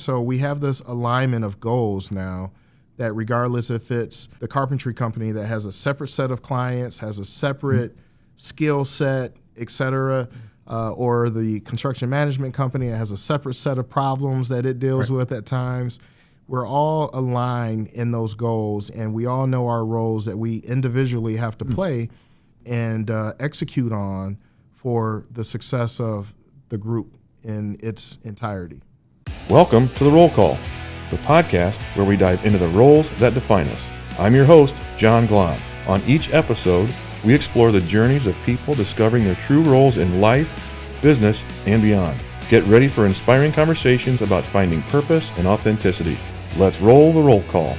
So we have this alignment of goals now that regardless if it's the carpentry company that has a separate set of clients, has a separate skill set, et cetera, or the construction management company that has a separate set of problems that it deals with at times, we're all aligned in those goals, and we all know our roles that we individually have to play and execute on for the success of the group in its entirety. Welcome to The Roll Call, the podcast where we dive into the roles that define us. I'm your host, John Glahn. On each episode, we explore the journeys of people discovering their true roles in life, business, and beyond. Get ready for inspiring conversations about finding purpose and authenticity. Let's roll the roll call.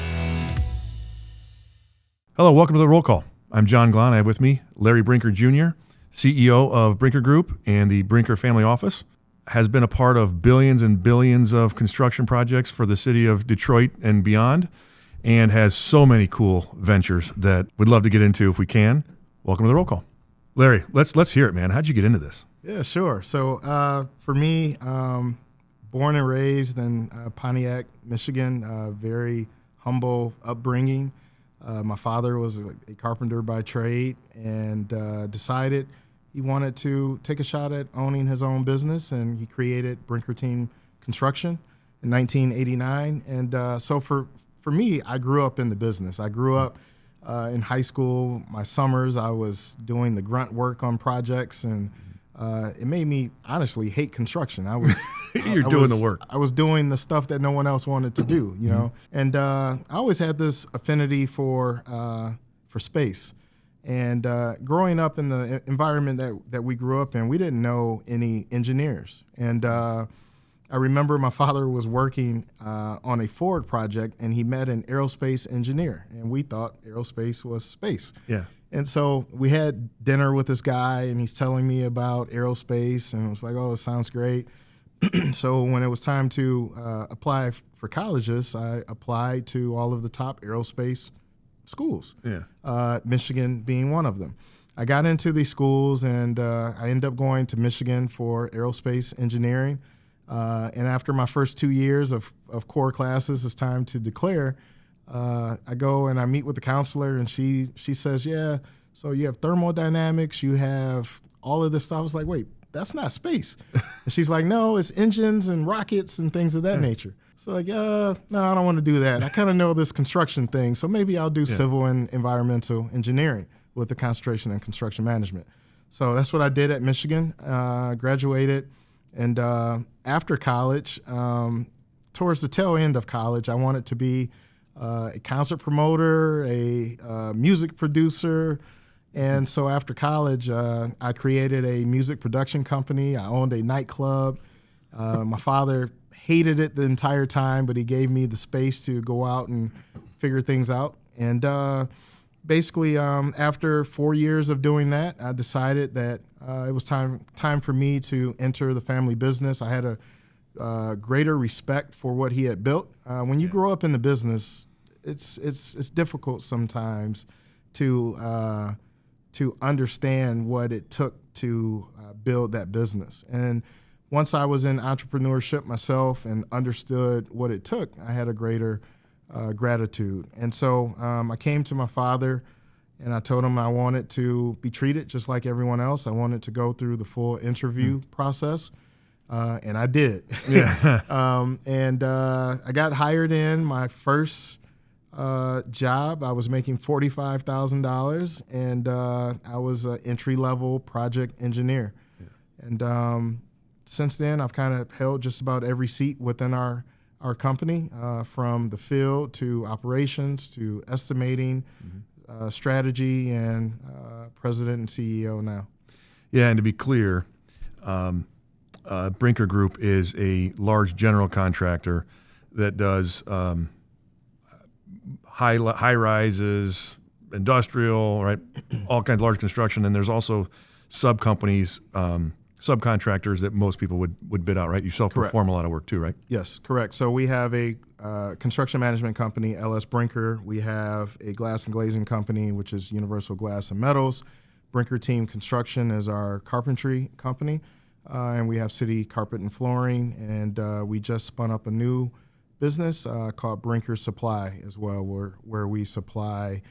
Hello, welcome to The Roll Call. I'm John Glahn. I have with me Larry Brinker Jr., CEO of Brinker Group and the Brinker family office. Has been a part of billions and billions of construction projects for the city of Detroit and beyond, and has so many cool ventures that we'd love to get into if we can. Welcome to The Roll Call. Larry, let's hear it, man. How'd you get into this? Yeah, sure. So for me, born and raised in Pontiac, Michigan, very humble upbringing. My father was a carpenter by trade and decided he wanted to take a shot at owning his own business, and he created Brinker Team Construction in 1989. And so for me, I grew up in the business. I grew up in high school. My summers, I was doing the grunt work on projects, and it made me honestly hate construction. I was doing the work. I was doing the stuff that no one else wanted to do, you know. And I always had this affinity for space. And growing up in the environment that we grew up in, we didn't know any engineers. And I remember my father was working on a Ford project, and he met an aerospace engineer, and we thought aerospace was space. Yeah. And so we had dinner with this guy, and he's telling me about aerospace, and I was like, oh, it sounds great. So when it was time to apply for colleges, I applied to all of the top aerospace schools, Michigan being one of them. I got into these schools, and I ended up going to Michigan for aerospace engineering. And after my first 2 years of core classes, it's time to declare. I go and I meet with the counselor, and she says, yeah, so you have thermodynamics, you have all of this stuff. I was like, wait, that's not space. And she's like, no, it's engines and rockets and things of that nature. So like, no, I don't want to do that. I kind of know this construction thing, so maybe I'll do civil and environmental engineering with a concentration in construction management. So that's what I did at Michigan, graduated. And after college, towards the tail end of college, I wanted to be a concert promoter, a music producer. And so after college, I created a music production company. I owned a nightclub. My father hated it the entire time, but he gave me the space to go out and figure things out. And basically, after 4 years of doing that, I decided that it was time for me to enter the family business. I had a greater respect for what he had built. When you grow up in the business, it's difficult sometimes to understand what it took to build that business. And once I was in entrepreneurship myself and understood what it took, I had a greater gratitude. And so I came to my father, and I told him I wanted to be treated just like everyone else. I wanted to go through the full interview process, and I did. Yeah. And I got hired in my first job. I was making $45,000, and I was an entry-level project engineer. Yeah. And since then, I've kind of held just about every seat within our company, from the field to operations to estimating, strategy, and president and CEO now. Yeah, and to be clear, Brinker Group is a large general contractor that does high rises, industrial, right, all kinds of large construction, and there's also sub companies. Subcontractors that most people would bid out, right? You self-perform a lot of work too, right? Yes, correct. So we have a construction management company, LS Brinker. We have a glass and glazing company, which is Universal Glass and Metals. Brinker Team Construction is our carpentry company. and we have City Carpet and Flooring, and we just spun up a new business called Brinker Supply as well, where we supply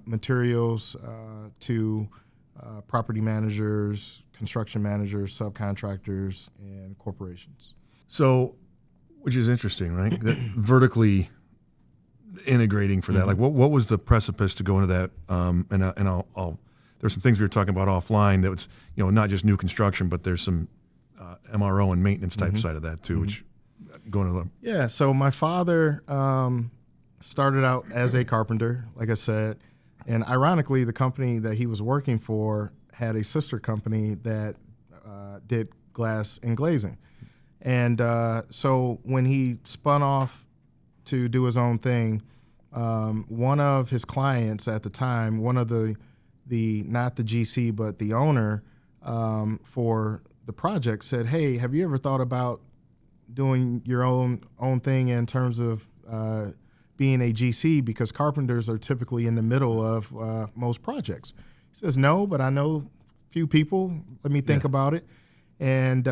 materials to property managers, construction managers, subcontractors, and corporations. So, which is interesting, right? That vertically integrating for that. Like, what was the precipice to go into that? And I'll there's some things we were talking about offline that was, not just new construction, but there's some MRO and maintenance type side of that too, which going to Yeah. So my father started out as a carpenter, like I said, and ironically, the company that he was working for had a sister company that did glass and glazing. And so when he spun off to do his own thing, one of his clients at the time, one of the not the GC but the owner for the project said, "Hey, have you ever thought about doing your own thing in terms of being a GC, because carpenters are typically in the middle of most projects?" He says, "No, but I know a few people. Let me think about it." And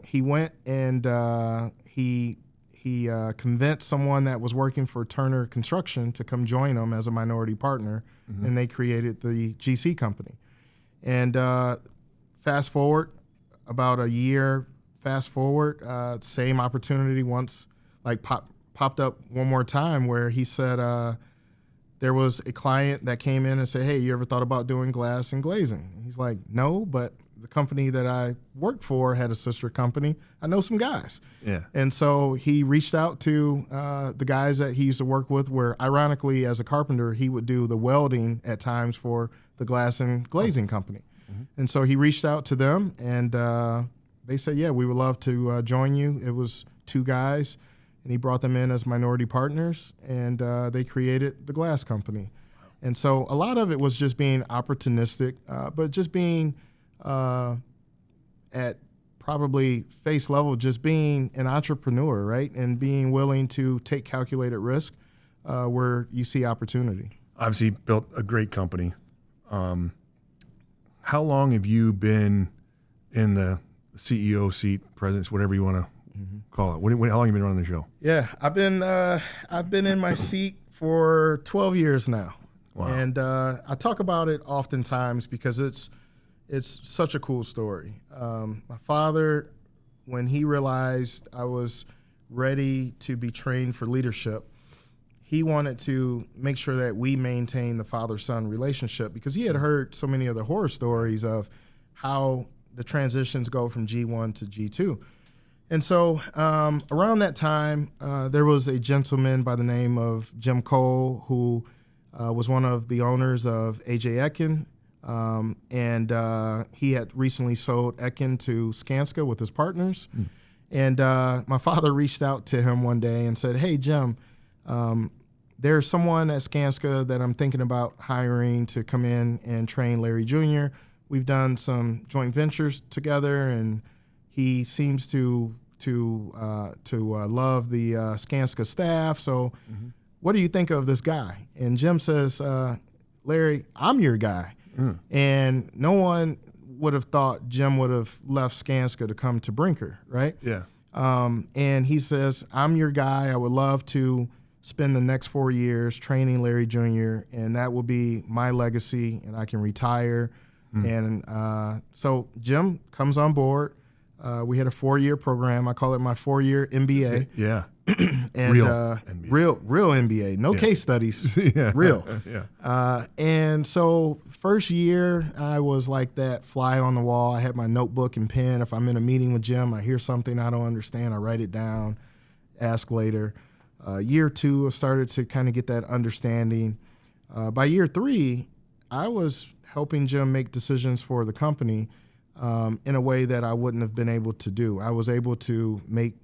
he went and he convinced someone that was working for Turner Construction to come join him as a minority partner, and they created the GC company. And fast forward about a year, same opportunity popped up one more time, where he said there was a client that came in and said, "Hey, you ever thought about doing glass and glazing?" And he's like, "No, but the company that I worked for had a sister company. I know some guys." Yeah. And so he reached out to the guys that he used to work with, where ironically, as a carpenter, he would do the welding at times for the glass and glazing company. And so he reached out to them, and they said, "Yeah, we would love to join you." It was two guys, and he brought them in as minority partners, and they created the glass company. And so a lot of it was just being opportunistic, but just being at probably face level, just being an entrepreneur, right? And being willing to take calculated risk where you see opportunity. Obviously built a great company. How long have you been in the CEO seat, president, whatever you want to call it? How long have you been running the show? Yeah, I've been in my seat for 12 years now. Wow. And I talk about it oftentimes because it's such a cool story. My father, when he realized I was ready to be trained for leadership, he wanted to make sure that we maintain the father-son relationship, because he had heard so many of the horror stories of how the transitions go from G1 to G2. And so around that time, there was a gentleman by the name of Jim Cole, who was one of the owners of A.J. Etkin. And he had recently sold Etkin to Skanska with his partners. And my father reached out to him one day and said, "Hey, Jim, there's someone at Skanska that I'm thinking about hiring to come in and train Larry Jr. We've done some joint ventures together, and he seems to love the Skanska staff. So what do you think of this guy?" And Jim says, "Larry, I'm your guy." And no one would have thought Jim would have left Skanska to come to Brinker, right? Yeah. And he says, "I'm your guy. I would love to spend the next 4 years training Larry Jr., and that will be my legacy, and I can retire." And so Jim comes on board. We had a 4-year program. I call it my 4-year MBA. Yeah. And Real MBA. real MBA, no case studies, real. Yeah. And so first year, I was like that fly on the wall. I had my notebook and pen. If I'm in a meeting with Jim, I hear something I don't understand, I write it down, ask later. Year 2, I started to kind of get that understanding. By year 3, I was helping Jim make decisions for the company in a way that I wouldn't have been able to do. I was able to make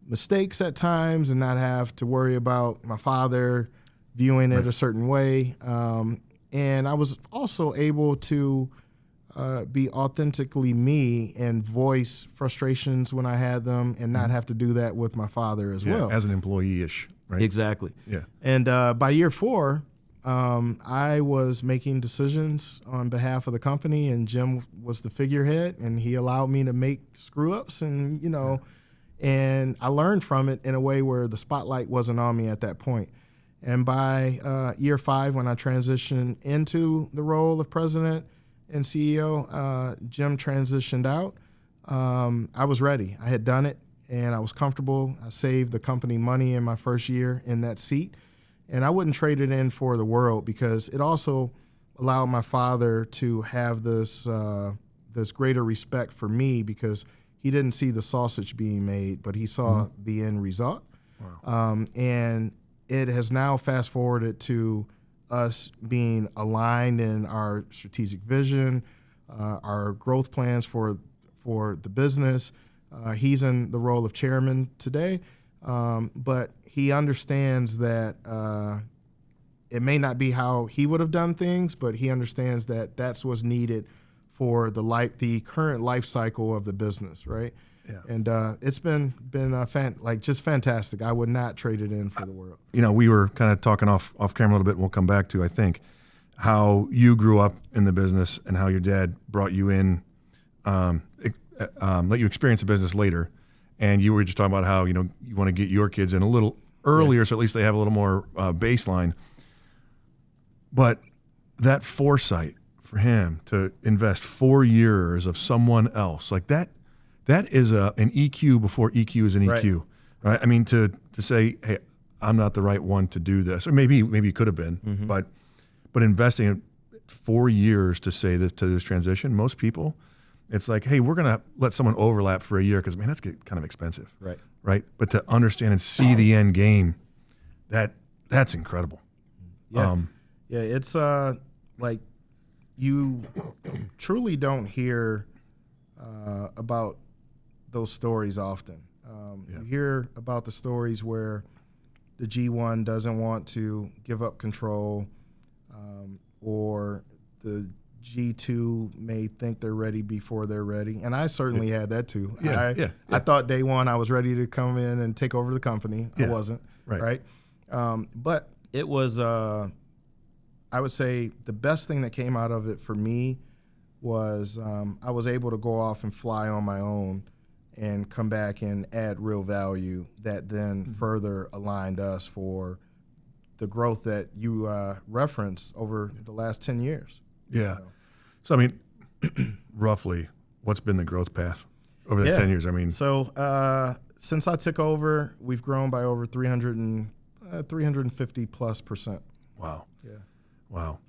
mistakes at times and not have to worry about my father viewing it a certain way. And I was also able to be authentically me and voice frustrations when I had them, and not have to do that with my father as well. As an employee-ish, right? Exactly. Yeah. And by year 4, I was making decisions on behalf of the company, and Jim was the figurehead, and he allowed me to make screw ups, and and I learned from it in a way where the spotlight wasn't on me at that point. And by year 5, when I transitioned into the role of president and CEO, Jim transitioned out. I was ready. I had done it, and I was comfortable. I saved the company money in my first year in that seat, and I wouldn't trade it in for the world, because it also allowed my father to have this greater respect for me, because he didn't see the sausage being made, but he saw the end result. Wow. And it has now fast forwarded to us being aligned in our strategic vision, our growth plans for the business. He's in the role of chairman today, but he understands that it may not be how he would have done things, but he understands that that's what's needed for the current life cycle of the business, right? Yeah. And it's been just fantastic. I would not trade it in for the world. We were kind of talking off camera a little bit, and we'll come back to, I think, how you grew up in the business and how your dad brought you in, let you experience the business later. And you were just talking about how, you want to get your kids in a little earlier, so at least they have a little more baseline. But that foresight for him to invest 4 years of someone else, like that is an EQ before EQ is an EQ, right? I mean, to say, hey, I'm not the right one to do this, or maybe you could have been, but investing 4 years to say this, to this transition, most people, it's like, hey, we're gonna let someone overlap for a year, because that's kind of expensive, right? But to understand and see the end game, that's incredible. Yeah, it's like, you truly don't hear about those stories often. You hear about the stories where the G1 doesn't want to give up control, or the G2 may think they're ready before they're ready. And I certainly had that too. I thought day one I was ready to come in and take over the company. I wasn't, right? But it was, I would say the best thing that came out of it for me was I was able to go off and fly on my own and come back and add real value that then further aligned us for the growth that you referenced over the last 10 years. Yeah. So, I mean, roughly, what's been the growth path over that 10 years? I mean, so since I took over, we've grown by over 350+%. Wow. Yeah. Wow.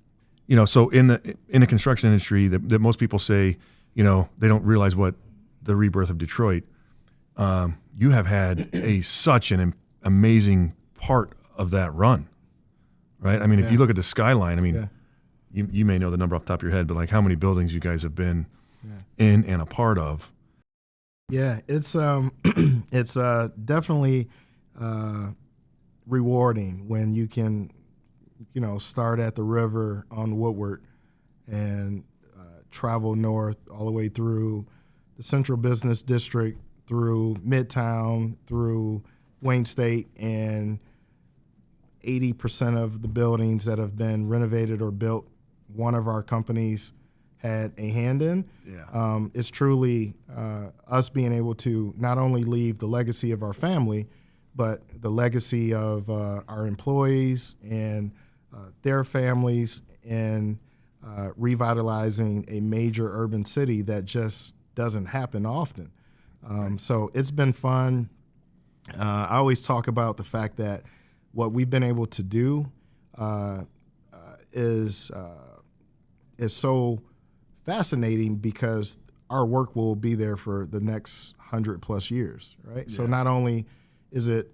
So in the construction industry, that most people say, they don't realize what the rebirth of Detroit. You have had such an amazing part of that run, right? I mean, if you look at the skyline, I mean, you may know the number off the top of your head, but like how many buildings you guys have been in and a part of. Yeah, it's definitely rewarding when you can, start at the river on Woodward and travel north all the way through the Central Business District, through Midtown, through Wayne State, and 80% of the buildings that have been renovated or built, one of our companies had a hand in. Yeah. It's truly us being able to not only leave the legacy of our family, but the legacy of our employees and their families in revitalizing a major urban city that just doesn't happen often. So it's been fun. I always talk about the fact that what we've been able to do is so fascinating, because our work will be there for the next 100+ years, right? Yeah. So not only is it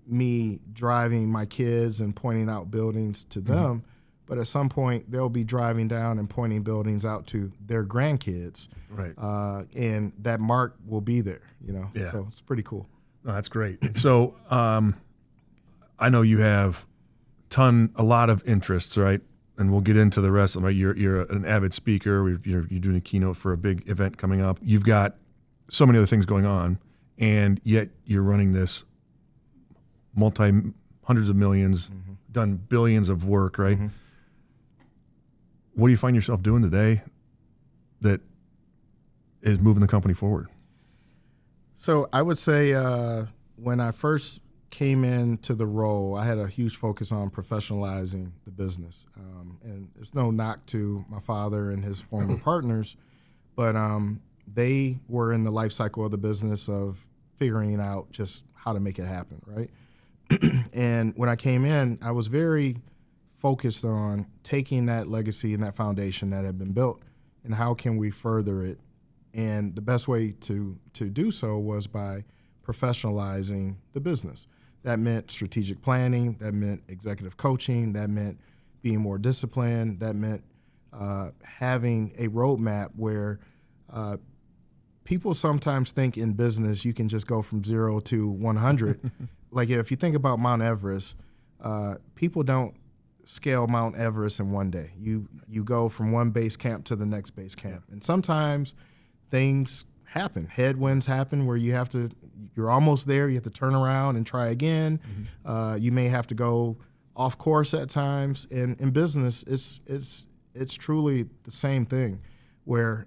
me driving my kids and pointing out buildings to them, but at some point they'll be driving down and pointing buildings out to their grandkids, right? And that mark will be there, Yeah. So it's pretty cool. No, that's great. So I know you have a lot of interests, right? And we'll get into the rest of them. Right? You're an avid speaker. You're doing a keynote for a big event coming up. You've got so many other things going on, and yet you're running this hundreds of millions, done billions of work, right? what do you find yourself doing today that is moving the company forward? So I would say when I first came into the role, I had a huge focus on professionalizing the business. And there's no knock to my father and his former partners, but they were in the life cycle of the business of figuring out just how to make it happen, right? And when I came in, I was very focused on taking that legacy and that foundation that had been built and how can we further it. And the best way to do so was by professionalizing the business. That meant strategic planning, that meant executive coaching, that meant being more disciplined, that meant having a roadmap where people sometimes think in business you can just go from 0 to 100. Like if you think about Mount Everest, people don't scale Mount Everest in one day. You go from one base camp to the next base camp. And sometimes things happen. Headwinds happen where you're almost there, you have to turn around and try again. Mm-hmm. You may have to go off course at times. And in business, it's truly the same thing where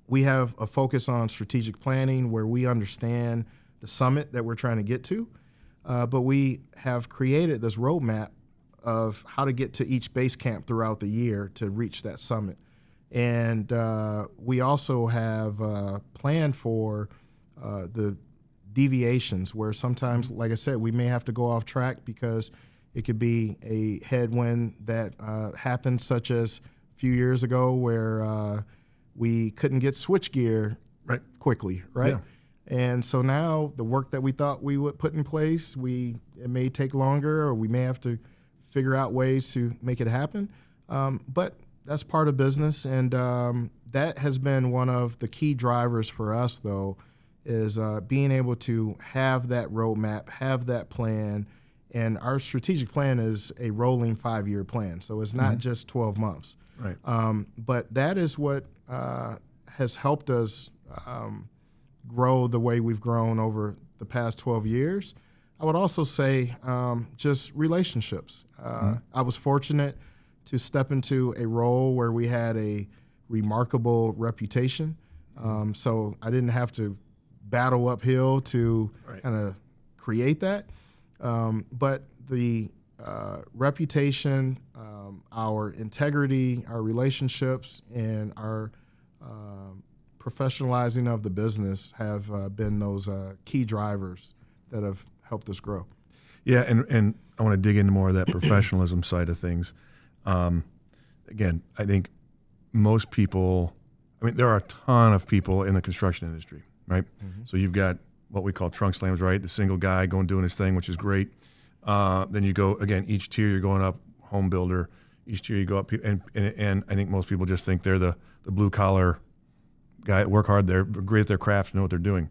we have a focus on strategic planning where we understand the summit that we're trying to get to, but we have created this roadmap of how to get to each base camp throughout the year to reach that summit. And we also have planned for the deviations where sometimes, like I said, we may have to go off track because it could be a headwind that happened, such as a few years ago where we couldn't get switchgear quickly, right? Yeah. And so now the work that we thought we would put in place, it may take longer or we may have to figure out ways to make it happen. But that's part of business, and that has been one of the key drivers for us, though, is being able to have that roadmap, have that plan, and our strategic plan is a rolling 5-year plan, so it's not just 12 months. Right. But that is what has helped us grow the way we've grown over the past 12 years. I would also say just relationships. I was fortunate to step into a role where we had a remarkable reputation. So I didn't have to battle uphill to kind of create that. But the reputation, our integrity, our relationships, and our professionalizing of the business have been those key drivers that have helped us grow. Yeah, and I want to dig into more of that professionalism side of things. Again, I think most people, there are a ton of people in the construction industry, right? Mm-hmm. So you've got what we call trunk slams, right? The single guy going doing his thing, which is great. Then you go, again, each tier you're going up, home builder. Each tier you go up, and I think most people just think they're the blue collar guy, work hard, they're great at their craft, know what they're doing.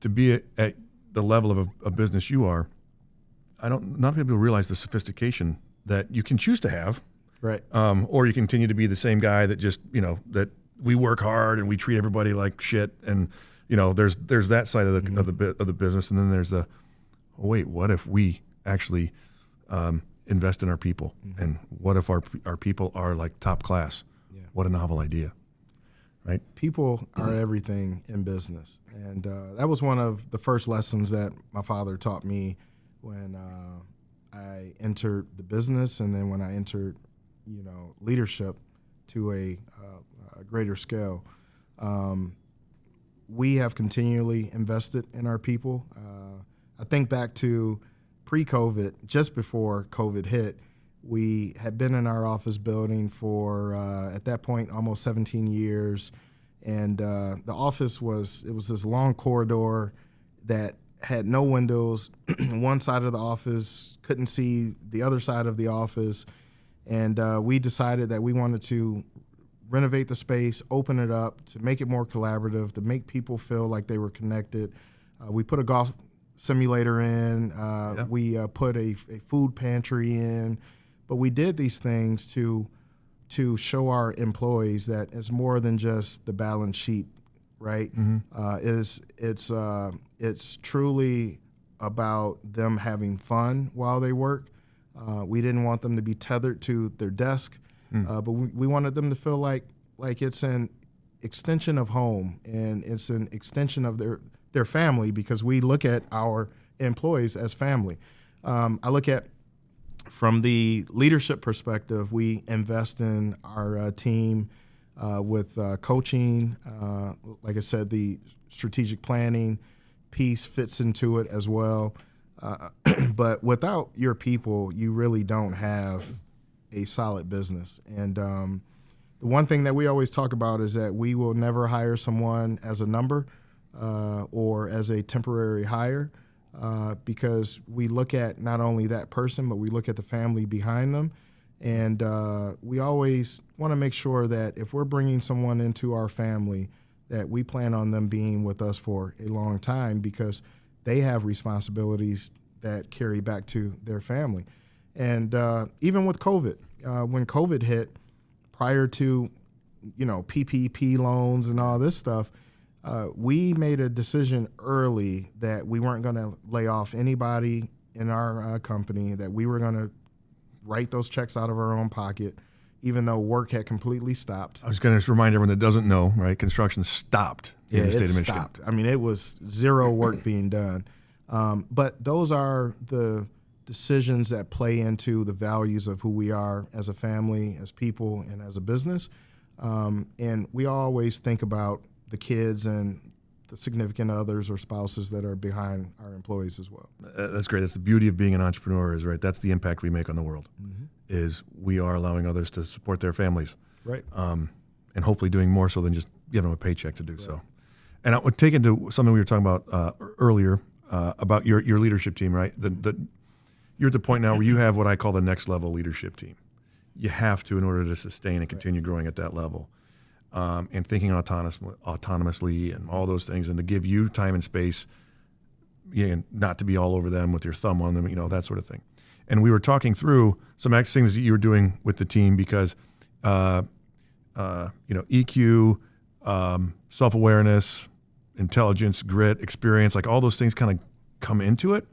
To be at the level of a business you are, not many people realize the sophistication that you can choose to have, right? Or you continue to be the same guy that just that we work hard and we treat everybody like shit, and there's that side of the business, and then there's wait, what if we actually invest in our people, and what if our people are like top class? Yeah. What a novel idea, right? People are everything in business, and that was one of the first lessons that my father taught me when I entered the business, and then when I entered, leadership to a greater scale. We have continually invested in our people. I think back to pre-COVID, just before COVID hit, we had been in our office building for, at that point, almost 17 years. And the office was this long corridor that had no windows. One side of the office couldn't see the other side of the office. And we decided that we wanted to renovate the space, open it up, to make it more collaborative, to make people feel like they were connected. We put a golf simulator in. We put a food pantry in. But we did these things to show our employees that it's more than just the balance sheet, right? It's truly about them having fun while they work. We didn't want them to be tethered to their desk, but we wanted them to feel like it's an extension of home and it's an extension of their family, because we look at our employees as family. I look at, from the leadership perspective, we invest in our team with coaching. Like I said, the strategic planning piece fits into it as well. But without your people, you really don't have a solid business. And the one thing that we always talk about is that we will never hire someone as a number or as a temporary hire, because we look at not only that person, but we look at the family behind them. And we always want to make sure that if we're bringing someone into our family, that we plan on them being with us for a long time, because they have responsibilities that carry back to their family. And even with COVID, when COVID hit, prior to, PPP loans and all this stuff, we made a decision early that we weren't going to lay off anybody in our company, that we were going to write those checks out of our own pocket, even though work had completely stopped. I was going to remind everyone that doesn't know, right? Construction stopped in the state of Michigan. Stopped. I mean, it was zero work being done. But those are the decisions that play into the values of who we are as a family, as people, and as a business. And we always think about the kids and the significant others or spouses that are behind our employees as well. That's great. That's the beauty of being an entrepreneur, is right. That's the impact we make on the world. Is we are allowing others to support their families, right? And hopefully doing more so than just giving them a paycheck to do so. And I would take into something we were talking about earlier about your leadership team, right? You're at the point now where you have what I call the next level leadership team. You have to in order to sustain and continue growing at that level, and thinking autonomously and all those things, and to give you time and space, and not to be all over them with your thumb on them, that sort of thing. And we were talking through some things that you were doing with the team, because, EQ, self-awareness, intelligence, grit, experience, like all those things kind of come into it.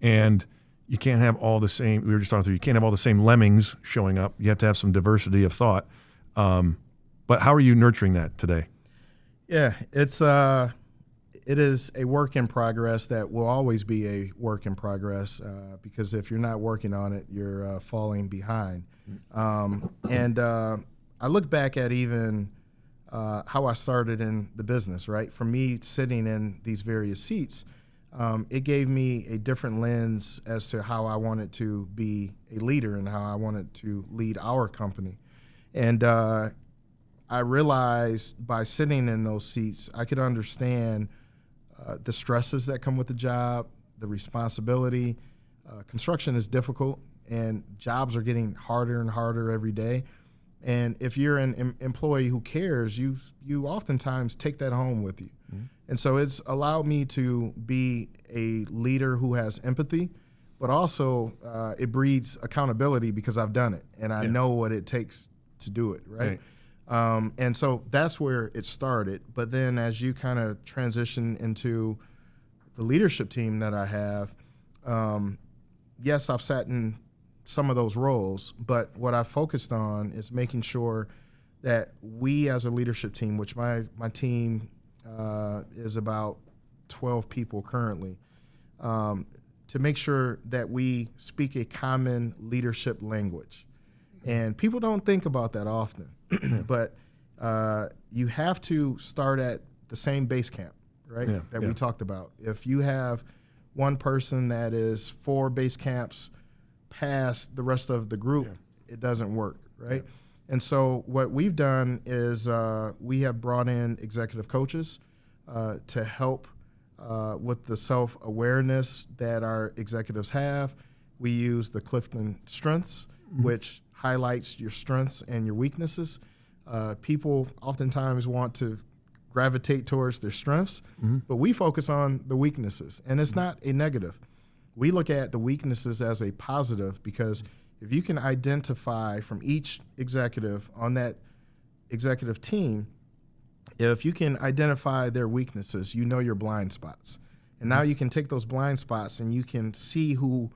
And you can't have all the same, we were just talking through, you can't have all the same lemmings showing up. You have to have some diversity of thought. But how are you nurturing that today? Yeah, it is a work in progress that will always be a work in progress, because if you're not working on it, you're falling behind. And I look back at even how I started in the business, right? For me, sitting in these various seats, it gave me a different lens as to how I wanted to be a leader and how I wanted to lead our company. And I realized by sitting in those seats, I could understand the stresses that come with the job, the responsibility. Construction is difficult, and jobs are getting harder and harder every day. And if you're an employee who cares, you oftentimes take that home with you. Mm-hmm. And so it's allowed me to be a leader who has empathy, but also it breeds accountability, because I've done it and I know what it takes to do it, right? And so that's where it started. But then as you kind of transition into the leadership team that I have, yes, I've sat in some of those roles, but what I focused on is making sure that we as a leadership team, which my team is about 12 people currently, to make sure that we speak a common leadership language. And people don't think about that often, but you have to start at the same base camp, right, we talked about. If you have one person that is 4 base camps past the rest of the group, it doesn't work, right? And so what we've done is we have brought in executive coaches to help with the self-awareness that our executives have. We use the Clifton Strengths, which highlights your strengths and your weaknesses. People oftentimes want to gravitate towards their strengths, but we focus on the weaknesses, and it's not a negative. We look at the weaknesses as a positive, because if you can identify from each executive on that executive team, if you can identify their weaknesses, you know your blind spots. And now you can take those blind spots and you can see who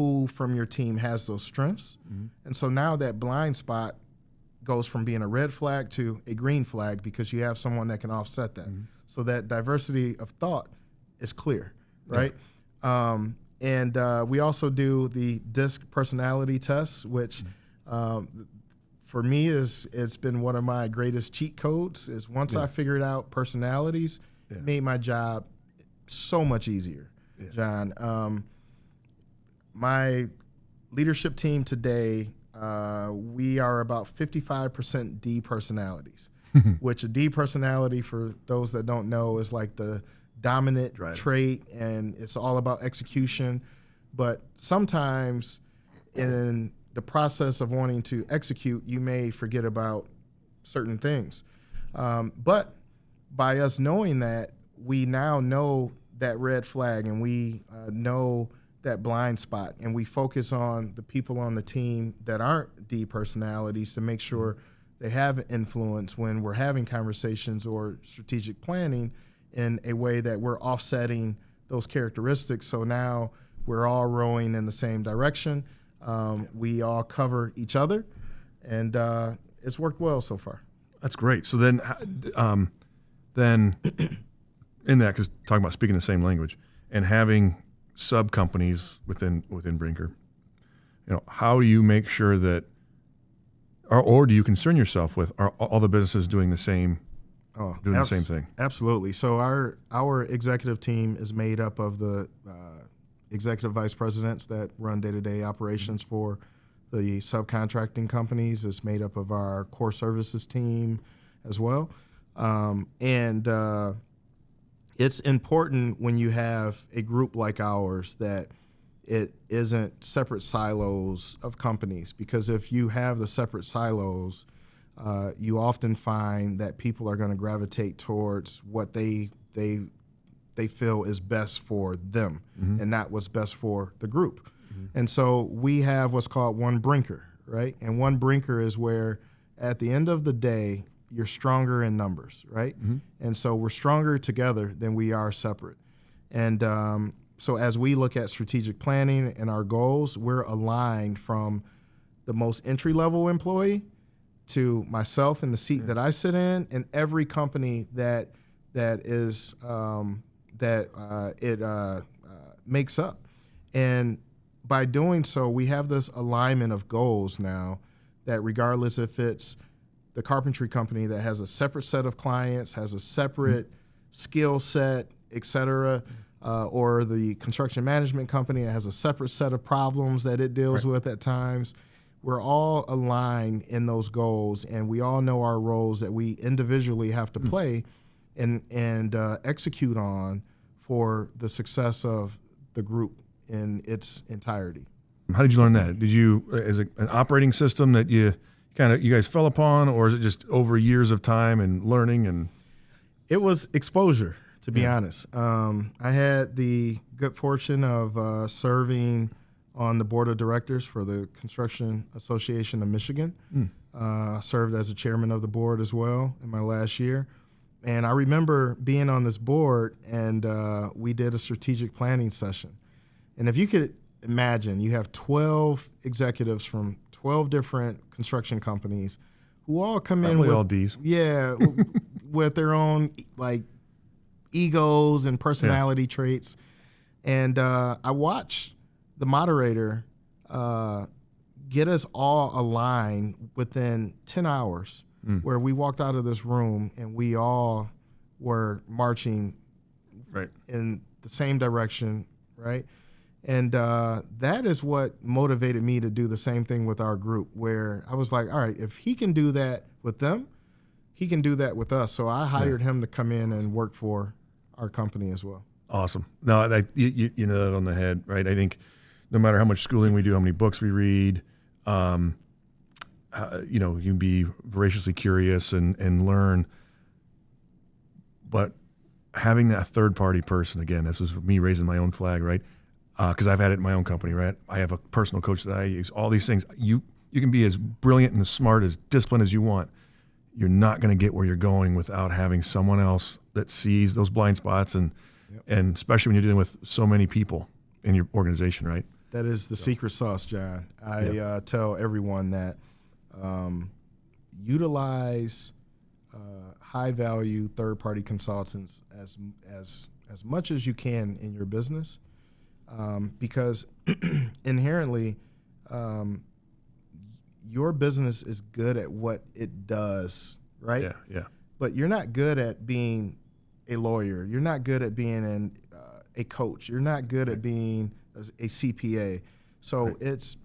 who from your team has those strengths. And so now that blind spot goes from being a red flag to a green flag because you have someone that can offset that. So that diversity of thought is clear, right? And we also do the DISC personality test, which for me it's been one of my greatest cheat codes. Is once I figured out personalities, it made my job so much easier, John. My leadership team today, we are about 55% D personalities, which a D personality, for those that don't know, is like the dominant trait, and it's all about execution. But sometimes in the process of wanting to execute, you may forget about certain things. But by us knowing that, we now know that red flag, and we know that blind spot, and we focus on the people on the team that aren't D personalities to make sure they have influence when we're having conversations or strategic planning in a way that we're offsetting those characteristics. So now we're all rowing in the same direction. We all cover each other, and it's worked well so far. That's great. So then in that, because talking about speaking the same language and having sub companies within Brinker, how do you make sure that, or do you concern yourself with, are all the businesses doing the same? The same thing? Absolutely. So our executive team is made up of the executive vice presidents that run day-to-day operations for the subcontracting companies. It's made up of our core services team as well. And it's important when you have a group like ours that it isn't separate silos of companies, because if you have the separate silos, you often find that people are going to gravitate towards what they feel is best for them and not what's best for the group. And so we have what's called one Brinker, right? And one Brinker is where at the end of the day, you're stronger in numbers, right? And so we're stronger together than we are separate. And so as we look at strategic planning and our goals, we're aligned from the most entry-level employee to myself in the seat that I sit in, and every company that makes up. And by doing so, we have this alignment of goals now that regardless if it's the carpentry company that has a separate set of clients, has a separate skill set, et cetera, or the construction management company that has a separate set of problems that it deals with at times, we're all aligned in those goals, and we all know our roles that we individually have to play and execute on for the success of the group in its entirety. How did you learn that? Did you, is it an operating system that you guys fell upon, or is it just over years of time and learning? And it was exposure, to be honest. I had the good fortune of serving on the board of directors for the Construction Association of Michigan. I served as a chairman of the board as well in my last year. And I remember being on this board, and we did a strategic planning session. And if you could imagine, you have 12 executives from 12 different construction companies who all come in with all D's. Yeah, with their own like egos and personality traits. And I watched the moderator get us all aligned within 10 hours, where we walked out of this room and we all were marching in the same direction, right? And that is what motivated me to do the same thing with our group, where I was like, all right, if he can do that with them, he can do that with us. So I hired him to come in and work for our company as well. Awesome. No, you know that on the head, right? I think no matter how much schooling we do, how many books we read, you can be voraciously curious and learn. But having that third-party person, again, this is me raising my own flag, right? Because I've had it in my own company, right? I have a personal coach that I use. All these things. You can be as brilliant and as smart, as disciplined as you want. You're not going to get where you're going without having someone else that sees those blind spots, and especially when you're dealing with so many people in your organization, right? That is the secret sauce, John. I tell everyone that utilize high-value third-party consultants as much as you can in your business, because inherently your business is good at what it does, right? Yeah. But you're not good at being a lawyer. You're not good at being a coach. You're not good at being a CPA. So it's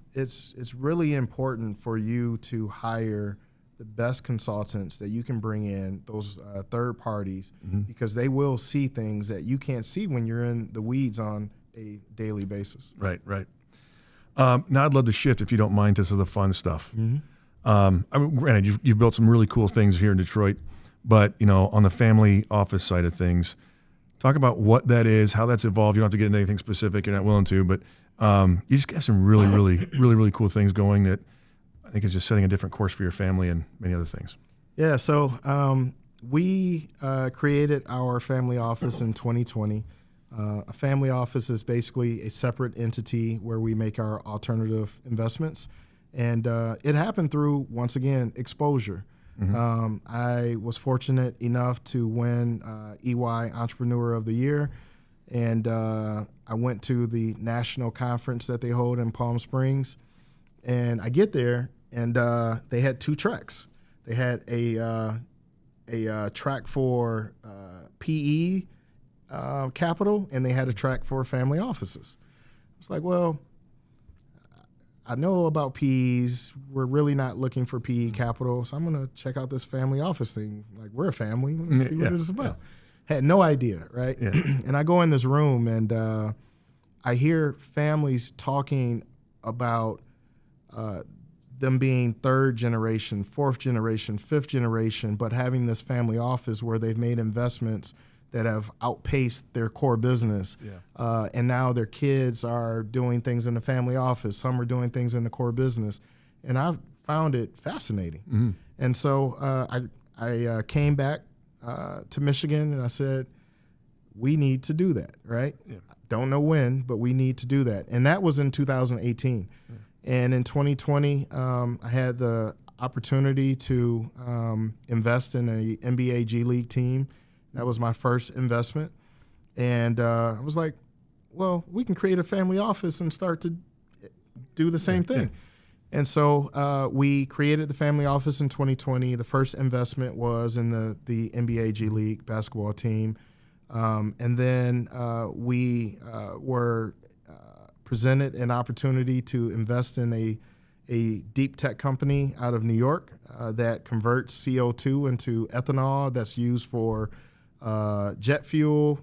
really important for you to hire the best consultants that you can bring in, those third parties, because they will see things that you can't see when you're in the weeds on a daily basis. Right. Now I'd love to shift, if you don't mind, to some of the fun stuff. I mean, granted, you've built some really cool things here in Detroit, but on the family office side of things, talk about what that is, how that's evolved. You don't have to get into anything specific; you're not willing to, but you just got some really cool things going that I think is just setting a different course for your family and many other things. Yeah. So we created our family office in 2020. A family office is basically a separate entity where we make our alternative investments. And it happened through, once again, exposure. I was fortunate enough to win EY Entrepreneur of the Year. And I went to the national conference that they hold in Palm Springs. And I get there, and they had two tracks. They had a track for PE capital, and they had a track for family offices. It's like, well, I know about PEs. We're really not looking for PE capital, so I'm going to check out this family office thing. Like, we're a family. Let's see what it's about. Had no idea, right? Yeah. And I go in this room, and I hear families talking about them being third generation, fourth generation, fifth generation, but having this family office where they've made investments that have outpaced their core business. And now their kids are doing things in the family office. Some are doing things in the core business. And I've found it fascinating. And so I came back to Michigan, and I said, we need to do that, right? Don't know when, but we need to do that. And that was in 2018. And in 2020, I had the opportunity to invest in a NBA G League team. That was my first investment. And I was like, well, we can create a family office and start to do the same thing. And so we created the family office in 2020. The first investment was in the NBA G League basketball team. And then we were presented an opportunity to invest in a deep tech company out of New York that converts CO2 into ethanol that's used for jet fuel,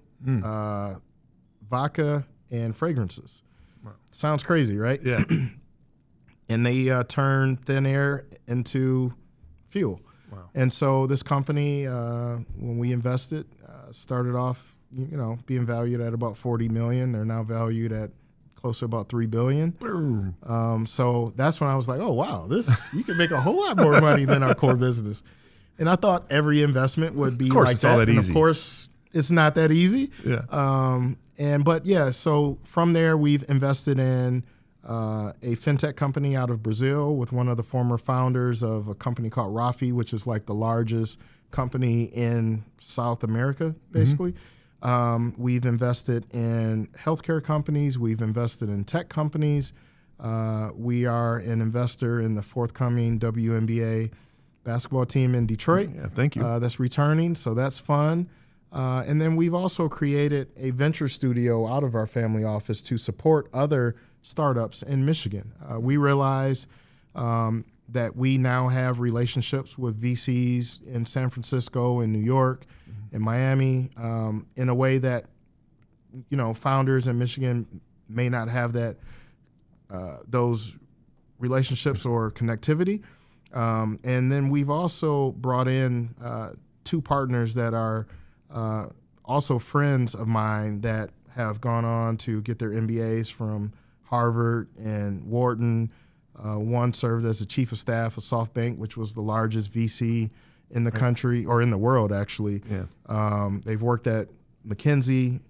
vodka, and fragrances. Wow. Sounds crazy, right? Yeah. And they turn thin air into fuel. Wow. And so this company, when we invested, started off, being valued at about $40 million. They're now valued at close to about $3 billion. So that's when I was like, oh, wow, you can make a whole lot more money than our core business. And I thought every investment would be like that. And of course, it's not that easy. So from there, we've invested in a fintech company out of Brazil with one of the former founders of a company called Rafi, which is like the largest company in South America, basically. We've invested in healthcare companies. We've invested in tech companies. We are an investor in the forthcoming WNBA basketball team in Detroit. Yeah, thank you. That's returning, so that's fun. And then we've also created a venture studio out of our family office to support other startups in Michigan. We realize that we now have relationships with VCs in San Francisco and New York and Miami in a way that, founders in Michigan may not have that those relationships or connectivity. And then we've also brought in two partners that are also friends of mine that have gone on to get their MBAs from Harvard and Wharton. One served as the chief of staff of SoftBank, which was the largest VC in the country, or in the world, actually. They've worked at McKinsey.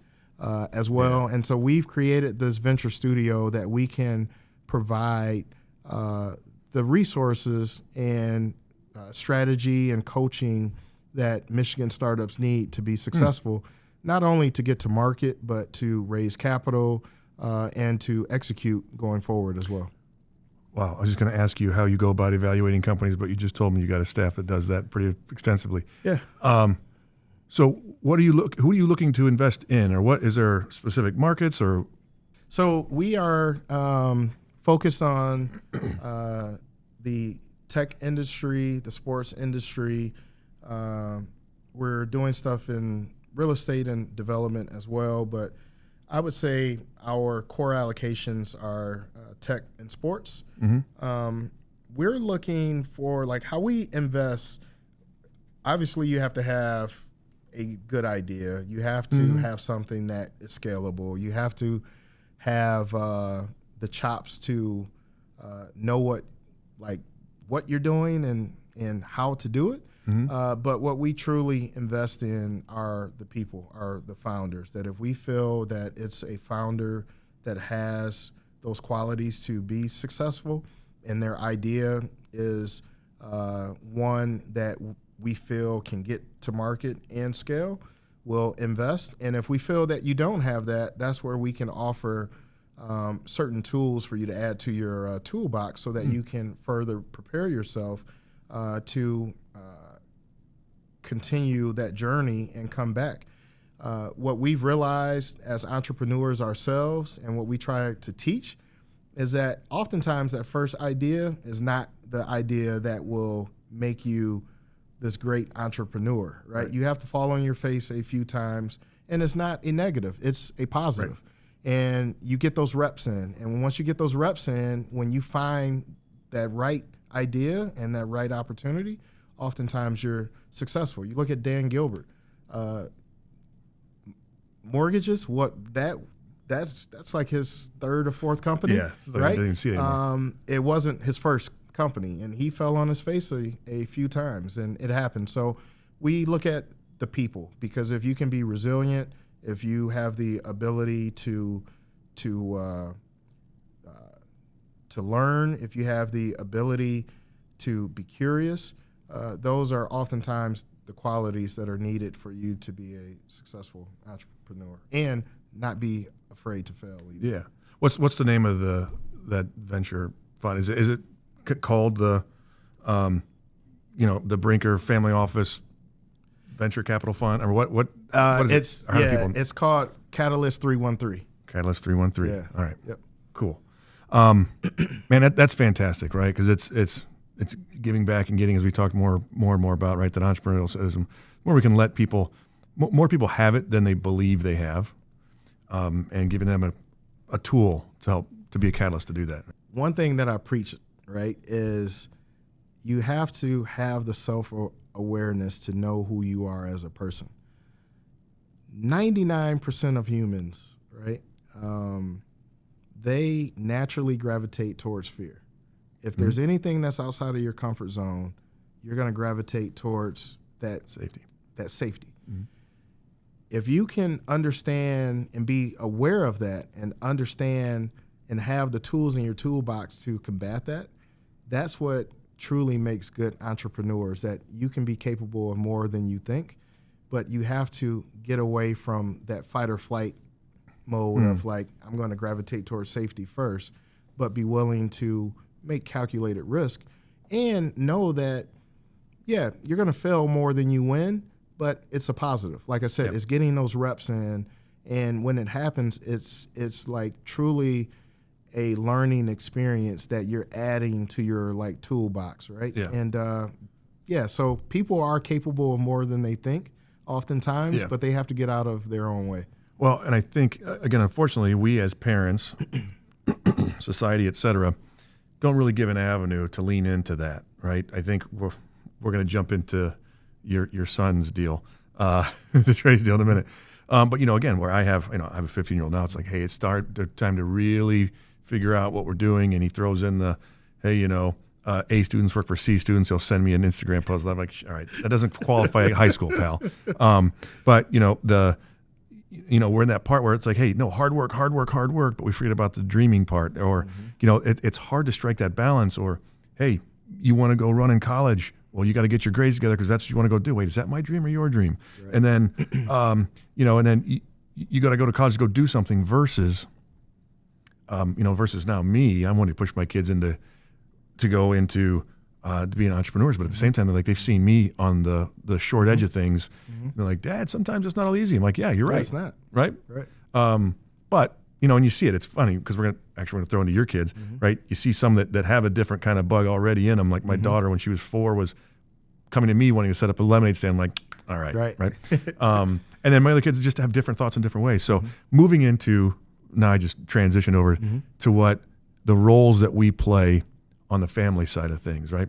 as well. And so we've created this venture studio that we can provide the resources and strategy and coaching that Michigan startups need to be successful, not only to get to market, but to raise capital and to execute going forward as well. Wow. I was just going to ask you how you go about evaluating companies, but you just told me you got a staff that does that pretty extensively. Yeah. So who are you looking to invest in, or what is there specific markets or? So we are focused on the tech industry, the sports industry. We're doing stuff in real estate and development as well, but I would say our core allocations are tech and sports. We're looking for like how we invest. Obviously, you have to have a good idea. You have to have something that is scalable. You have to have the chops to know what you're doing and how to do it. But what we truly invest in are the people, are the founders. That if we feel that it's a founder that has those qualities to be successful and their idea is one that we feel can get to market and scale, we'll invest. And if we feel that you don't have that, that's where we can offer certain tools for you to add to your toolbox so that you can further prepare yourself to continue that journey and come back. What we've realized as entrepreneurs ourselves and what we try to teach is that oftentimes that first idea is not the idea that will make you this great entrepreneur, right? You have to fall on your face a few times, and it's not a negative, it's a positive. And you get those reps in. And once you get those reps in, when you find that right idea and that right opportunity, oftentimes you're successful. You look at Dan Gilbert, mortgages. That's like his third or fourth company. Yeah, like right. I didn't even see it anymore. It wasn't his first company, and he fell on his face a few times, and it happened. So we look at the people, because if you can be resilient, if you have the ability to learn, if you have the ability to be curious, those are oftentimes the qualities that are needed for you to be a successful entrepreneur and not be afraid to fail either. Yeah. What's the name of that venture fund? Is it called the the Brinker Family Office Venture Capital Fund, or what is it? It's called Catalyst 313. Catalyst 313. Yeah. All right. Yep. Cool. Man, that's fantastic, right? Because it's giving back and getting, as we talked more and more about, right? That entrepreneurialism, where we can let more people have it than they believe they have, and giving them a tool to help to be a catalyst to do that. One thing that I preach, right, is you have to have the self-awareness to know who you are as a person. 99% of humans, right, they naturally gravitate towards fear. If there's anything that's outside of your comfort zone, you're going to gravitate towards that safety. If you can understand and be aware of that and understand and have the tools in your toolbox to combat that, that's what truly makes good entrepreneurs, that you can be capable of more than you think, but you have to get away from that fight or flight mode of like, I'm going to gravitate towards safety first, but be willing to make calculated risk and know that, yeah, you're going to fail more than you win, but it's a positive. Like I said, It's getting those reps in, and when it happens, it's like truly a learning experience that you're adding to your like toolbox, right? Yeah. And so people are capable of more than they think oftentimes, but they have to get out of their own way. Well, and I think, again, unfortunately, we as parents, society, et cetera, don't really give an avenue to lean into that, right? I think we're going to jump into your son's deal, the Trey's deal in a minute. But again, where I have a 15-year-old now, it's like, hey, it's time to really figure out what we're doing, and he throws in the, hey, A students work for C students. He'll send me an Instagram post. I'm like, all right, that doesn't qualify high school, pal. But we're in that part where it's like, hey, no, hard work, but we forget about the dreaming part. Or, it's hard to strike that balance. Or, hey, you want to go run in college. Well, you got to get your grades together because that's what you want to go do. Wait, is that my dream or your dream? Right. And then, and then you got to go to college to go do something versus, versus now me, I'm wanting to push my kids to go into to being entrepreneurs, but at the same time, they've seen me on the short edge of things. They're like, Dad, sometimes it's not all easy. I'm like, yeah, you're right. It's not. Right? But, and you see it, it's funny because we're going to throw into your kids, right? You see some that have a different kind of bug already in them. Like my daughter, when she was 4, was coming to me wanting to set up a lemonade stand. I'm like, all right. And then my other kids just have different thoughts in different ways. So moving into, now I just transition over to what the roles that we play on the family side of things, right?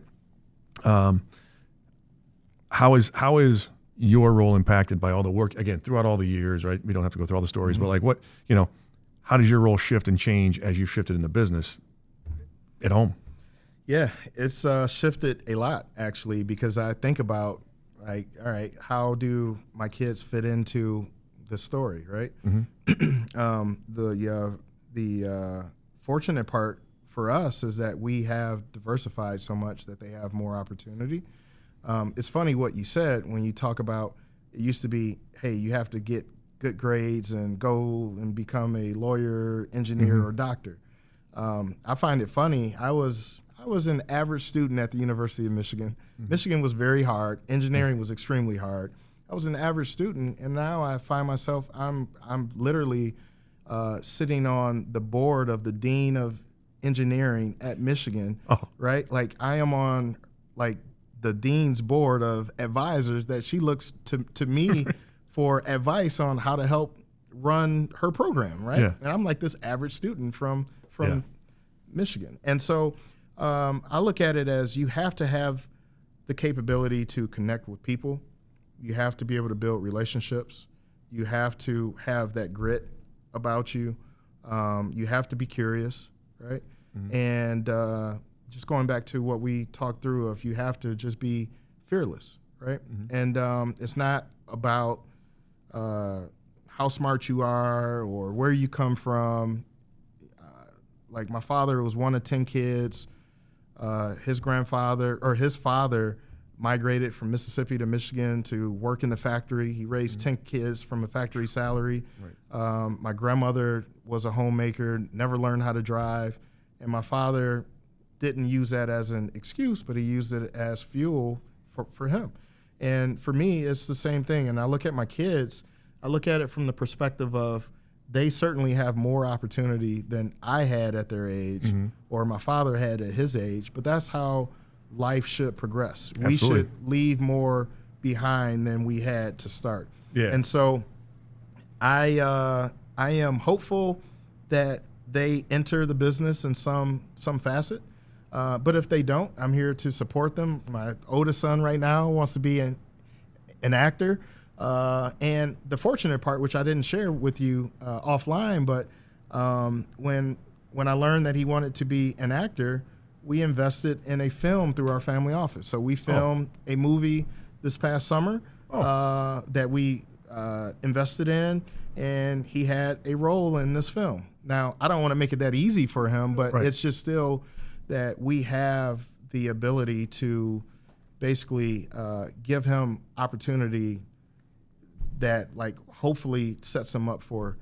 How is your role impacted by all the work, again, throughout all the years, right? We don't have to go through all the stories, but what, how does your role shift and change as you've shifted in the business at home? Yeah, it's shifted a lot, actually, because I think about, all right, how do my kids fit into the story, right? The fortunate part for us is that we have diversified so much that they have more opportunity. It's funny what you said when you talk about, it used to be, hey, you have to get good grades and go and become a lawyer, engineer, or doctor. I find it funny. I was an average student at the University of Michigan. Michigan was very hard. Engineering was extremely hard. I was an average student, and now I find myself, I'm literally sitting on the board of the dean of engineering at Michigan, right? Like I am on the dean's board of advisors that she looks to me for advice on how to help run her program, right? Yeah. And I'm like this average student from Michigan. And so I look at it as you have to have the capability to connect with people. You have to be able to build relationships. You have to have that grit about you. You have to be curious, right? And just going back to what we talked through, if you have to just be fearless, right? And it's not about how smart you are or where you come from. Like my father was one of 10 kids. His father migrated from Mississippi to Michigan to work in the factory. He raised 10 kids from a factory salary. Right. My grandmother was a homemaker, never learned how to drive. And my father didn't use that as an excuse, but he used it as fuel for him. And for me, it's the same thing. And I look at my kids, I look at it from the perspective of they certainly have more opportunity than I had at their age or my father had at his age, but that's how life should progress. Absolutely. We should leave more behind than we had to start. Yeah. And so I am hopeful that they enter the business in some facet. But if they don't, I'm here to support them. My oldest son right now wants to be an actor. And the fortunate part, which I didn't share with you offline, but when I learned that he wanted to be an actor, we invested in a film through our family office. So we filmed a movie this past summer that we invested in, and he had a role in this film. Now, I don't want to make it that easy for him, but it's just still that we have the ability to basically give him opportunity that hopefully sets him up for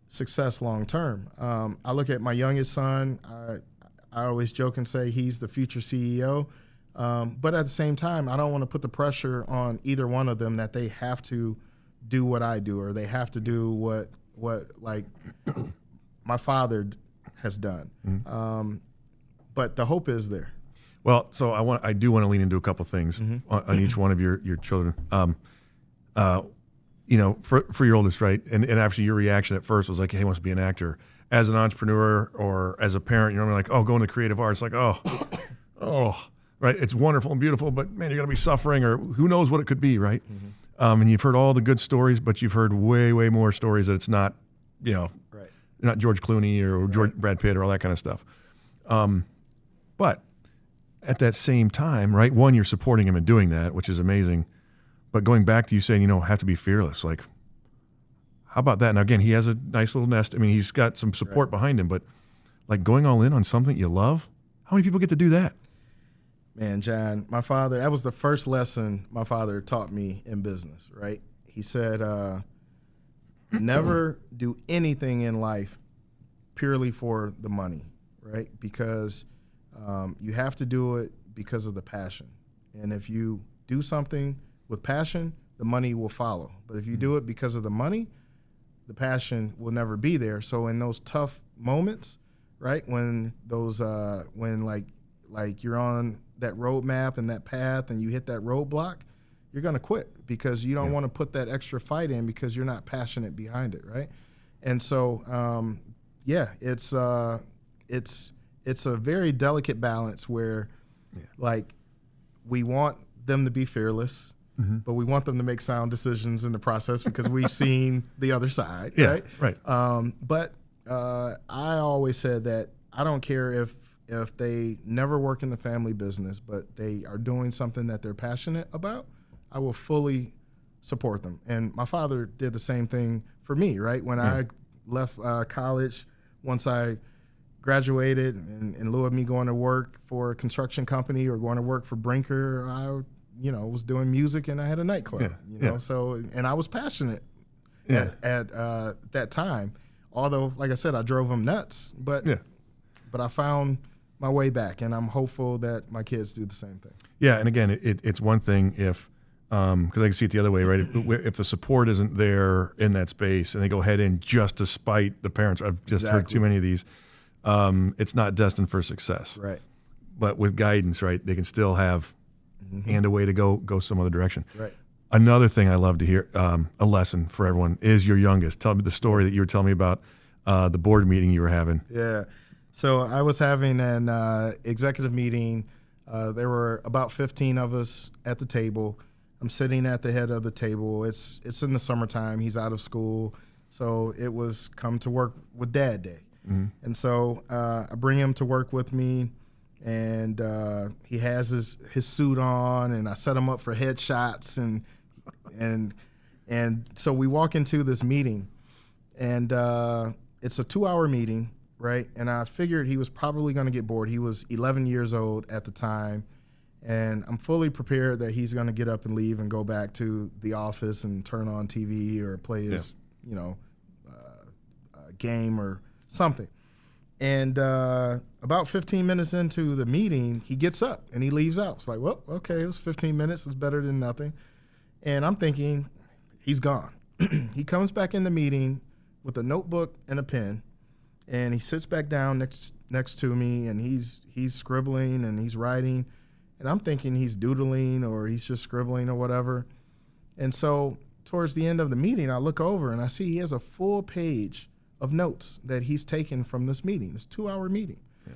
success long term. I look at my youngest son, I always joke and say he's the future CEO, but at the same time, I don't want to put the pressure on either one of them that they have to do what I do or they have to do what my father has done. But the hope is there. Well, so I do want to lean into a couple things on each one of your children. For your oldest, right? And actually your reaction at first was like, hey, he wants to be an actor. As an entrepreneur or as a parent, you're like, oh, go into creative arts. Like, oh, right? It's wonderful and beautiful, but man, you're going to be suffering or who knows what it could be, right? And you've heard all the good stories, but you've heard way, way more stories that it's not, not George Clooney or Brad Pitt or all that kind of stuff. But at that same time, right, one, you're supporting him in doing that, which is amazing. But going back to you saying, have to be fearless. Like, How about that? Now, again, he has a nice little nest. I mean, he's got some support behind him, but like going all in on something you love, how many people get to do that? Man, John, my father, that was the first lesson my father taught me in business, right? He said, never do anything in life purely for the money, right? Because you have to do it because of the passion. And if you do something with passion, the money will follow. But if you do it because of the money, the passion will never be there. So in those tough moments, right, when those when like you're on that roadmap and that path and you hit that roadblock, you're gonna quit because you don't want to put that extra fight in because you're not passionate behind it, right? And so it's a very delicate balance where like we want them to be fearless, but we want them to make sound decisions in the process because we've seen the other side, right? Right. But I always said that I don't care if they never work in the family business, but they are doing something that they're passionate about, I will fully support them. And my father did the same thing for me, right? When I left college, once I graduated, in lieu of me going to work for a construction company or going to work for Brinker, I was doing music and I had a nightclub, so, and I was passionate at that time. Although, like I said, I drove them nuts, but I found my way back, and I'm hopeful that my kids do the same thing. Yeah, and again, it's one thing if, because I can see it the other way, right? If the support isn't there in that space and they go head in just to spite the parents, I've just heard too many of these, it's not destined for success. Right. But with guidance, right, they can still have and a way to go some other direction. Right. Another thing I love to hear, a lesson for everyone, is your youngest. Tell me the story that you were telling me about the board meeting you were having. Yeah. So I was having an executive meeting. There were about 15 of us at the table. I'm sitting at the head of the table. It's in the summertime. He's out of school. So it was come to work with Dad Day. And so I bring him to work with me, and he has his suit on, and I set him up for headshots, and so we walk into this meeting, and it's a 2-hour meeting, right? And I figured he was probably going to get bored. He was 11 years old at the time, and I'm fully prepared that he's going to get up and leave and go back to the office and turn on TV or play his, game or something. And about 15 minutes into the meeting, he gets up and he leaves out. It's like, well, okay, it was 15 minutes. It's better than nothing. And I'm thinking, he's gone. He comes back in the meeting with a notebook and a pen, and he sits back down next to me, and he's scribbling and he's writing. And I'm thinking he's doodling or he's just scribbling or whatever. And so towards the end of the meeting, I look over and I see he has a full page of notes that he's taken from this meeting, this 2-hour meeting. Yeah.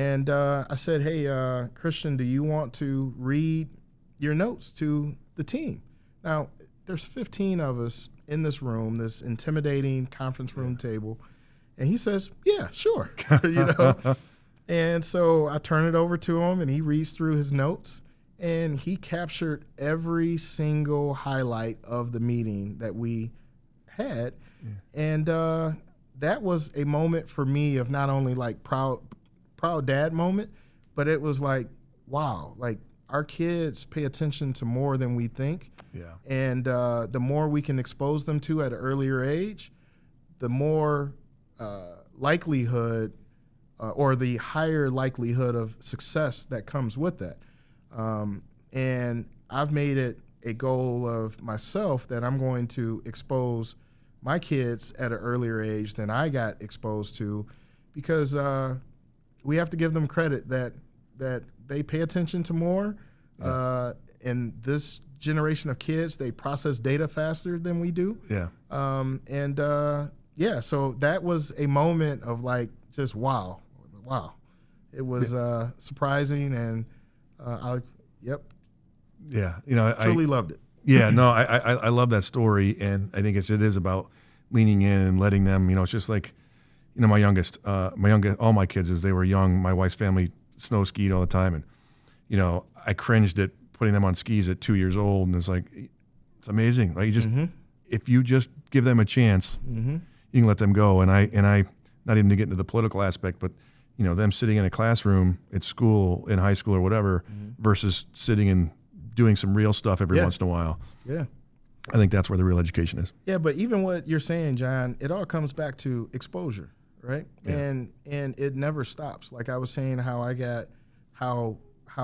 And I said, hey, Christian, do you want to read your notes to the team? Now, there's 15 of us in this room, this intimidating conference room table. And he says, yeah, sure. And so I turn it over to him, and he reads through his notes, and he captured every single highlight of the meeting that we had. Yeah. And that was a moment for me of not only like proud dad moment, but it was like, wow, like our kids pay attention to more than we think. Yeah. And the more we can expose them to at an earlier age, the more likelihood or the higher likelihood of success that comes with that. And I've made it a goal of myself that I'm going to expose my kids at an earlier age than I got exposed to, because we have to give them credit that they pay attention to more. And this generation of kids, they process data faster than we do. Yeah. So that was a moment of like, just wow. It was surprising, and Yeah, truly loved it. Yeah, no, I love that story, and I think it is about leaning in and letting them. It's just like, my youngest, all my kids as they were young, my wife's family snow skied all the time, and I cringed at putting them on skis at 2 years old, and it's like, it's amazing. Like you just if you just give them a chance, you can let them go. And I not even to get into the political aspect, but them sitting in a classroom at school, in high school or whatever, versus sitting and doing some real stuff every once in a while. Yeah. I think that's where the real education is. Yeah, but even what you're saying, John, it all comes back to exposure, right? Yeah. And it never stops. Like I was saying, how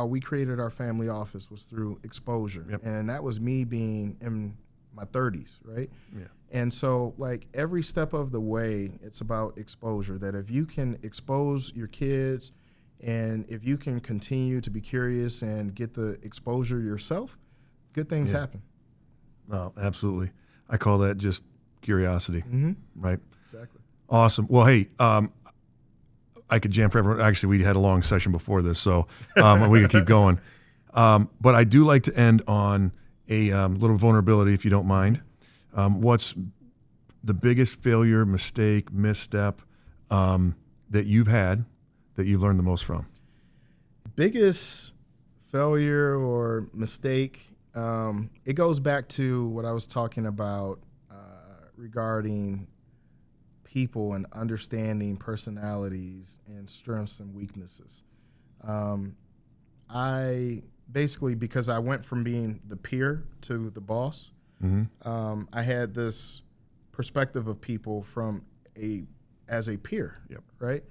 we created our family office was through exposure. Yep. And that was me being in my 30s, right? Yeah. And so like every step of the way, it's about exposure, that if you can expose your kids and if you can continue to be curious and get the exposure yourself, good things happen. Oh, absolutely. I call that just curiosity, right? Exactly. Awesome. Well, hey, I could jam forever. Actually, we had a long session before this, so we could keep going. But I do like to end on a little vulnerability, if you don't mind. What's the biggest failure, mistake, misstep that you've had that you've learned the most from? Biggest failure or mistake, it goes back to what I was talking about regarding people and understanding personalities and strengths and weaknesses. I basically, because I went from being the peer to the boss, I had this perspective of people as a peer, right?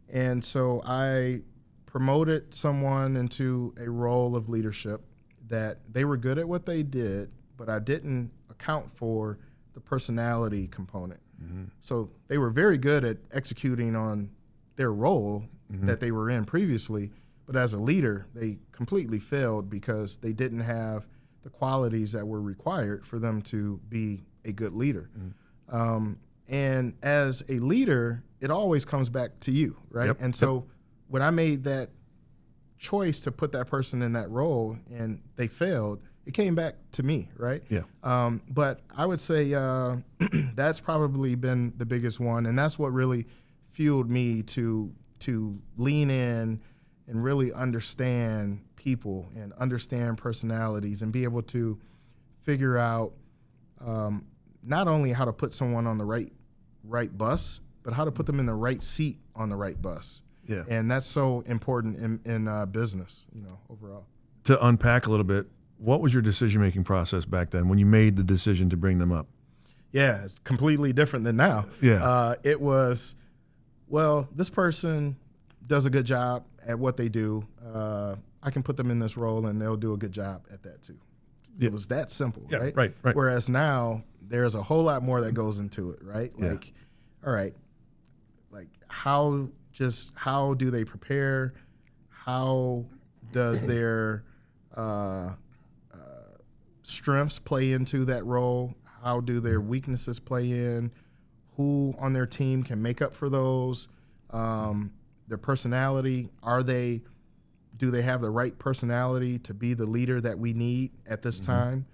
And so I promoted someone into a role of leadership that they were good at what they did, but I didn't account for the personality component. So they were very good at executing on their role that they were in previously, but as a leader, they completely failed because they didn't have the qualities that were required for them to be a good leader. And as a leader, it always comes back to you, right? Yep. And so when I made that choice to put that person in that role and they failed, it came back to me, right? Yeah. But I would say that's probably been the biggest one, and that's what really fueled me to lean in and really understand people and understand personalities and be able to figure out not only how to put someone on the right bus, but how to put them in the right seat on the right bus. Yeah. And that's so important in business, overall. To unpack a little bit, what was your decision-making process back then when you made the decision to bring them up? Yeah, it's completely different than now. Yeah. It was, well, this person does a good job at what they do. I can put them in this role and they'll do a good job at that too. Yeah. It was that simple, Yeah, right? right. Whereas now there's a whole lot more that goes into it, right? Yeah. Like, all right, like how do they prepare? How does their strengths play into that role? How do their weaknesses play in? Who on their team can make up for those? Their personality, do they have the right personality to be the leader that we need at this time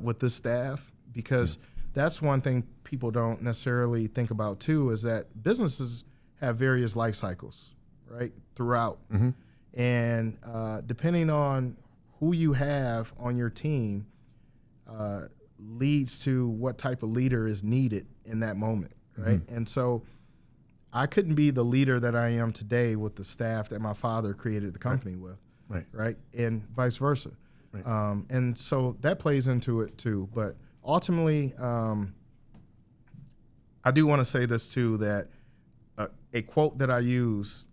with this staff? Because that's one thing people don't necessarily think about too, is that businesses have various life cycles, right, throughout. And depending on who you have on your team leads to what type of leader is needed in that moment, right? And so I couldn't be the leader that I am today with the staff that my father created the company with, right? And vice versa. Right. And so that plays into it too. But ultimately, I do want to say this too, that a quote that I use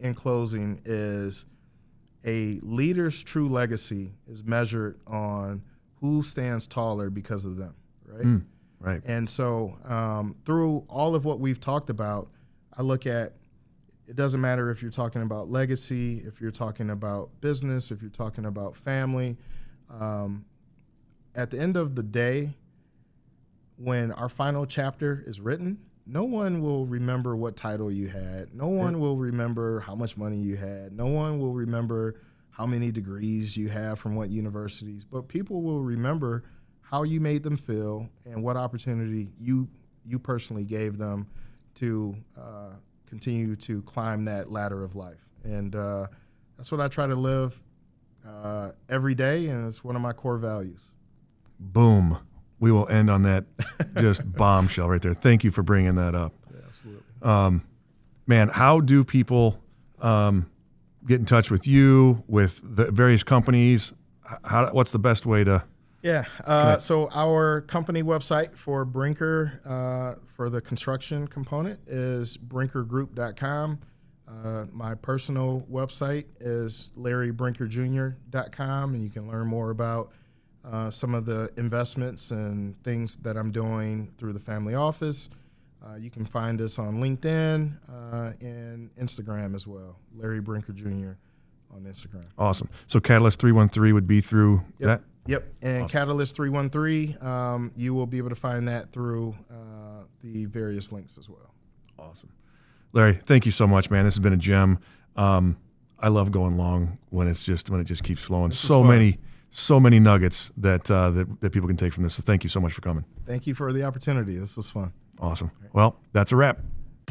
in closing is, a leader's true legacy is measured on who stands taller because of them, right? Right. And so through all of what we've talked about, I look at, it doesn't matter if you're talking about legacy, if you're talking about business, if you're talking about family. At the end of the day, when our final chapter is written, no one will remember what title you had. No one will remember how much money you had. No one will remember how many degrees you have from what universities. But people will remember how you made them feel and what opportunity you personally gave them to continue to climb that ladder of life. And that's what I try to live every day, and it's one of my core values. Boom. we will end on that just bombshell right there. Thank you for bringing that up. Yeah, absolutely. Man, how do people get in touch with you, with the various companies? What's the best way to? Yeah. So our company website for Brinker, for the construction component, is brinkergroup.com. My personal website is larrybrinkerjr.com, and you can learn more about some of the investments and things that I'm doing through the family office. You can find us on LinkedIn and Instagram as well, Larry Brinker Jr. on Instagram. Awesome. So Catalyst 313 would be through that? Yep. And awesome. Catalyst 313, you will be able to find that through the various links as well. Awesome. Larry, thank you so much, man. This has been a gem. I love going long when it just keeps flowing. So many nuggets that people can take from this. So thank you so much for coming. Thank you for the opportunity. This was fun. Awesome. Well, that's a wrap.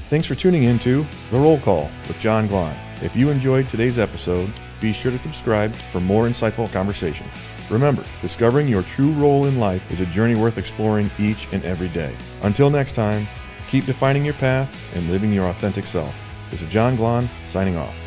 Thanks for tuning in to The Roll Call with John Glahn. If you enjoyed today's episode, be sure to subscribe for more insightful conversations. Remember, discovering your true role in life is a journey worth exploring each and every day. Until next time, keep defining your path and living your authentic self. This is John Glahn signing off.